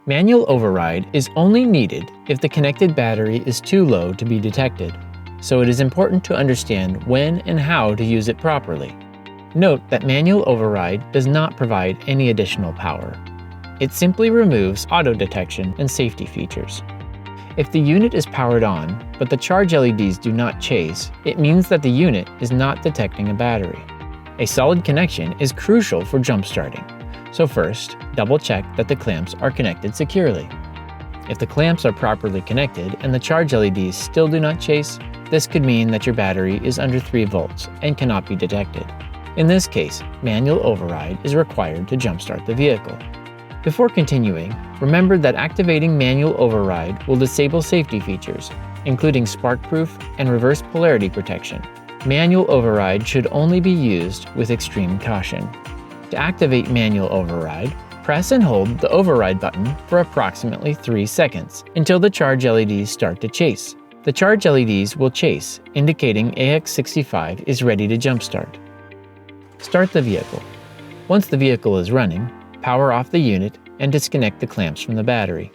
Manual override is only needed if the connected battery is too low to be detected, so it is important to understand when and how to use it properly. Note that manual override does not provide any additional power. It simply removes auto detection and safety features. If the unit is powered on, but the charge LEDs do not chase, it means that the unit is not detecting a battery. A solid connection is crucial for jump starting. So first, double check that the clamps are connected securely. If the clamps are properly connected and the charge LEDs still do not chase, this could mean that your battery is under 3 volts and cannot be detected. In this case, manual override is required to jumpstart the vehicle. Before continuing, remember that activating manual override will disable safety features, including spark-proof and reverse polarity protection. Manual override should only be used with extreme caution. To activate manual override, press and hold the override button for approximately 3 seconds until the charge LEDs start to chase. The charge LEDs will chase, indicating AX65 is ready to jumpstart. Start the vehicle. Once the vehicle is running, power off the unit and disconnect the clamps from the battery.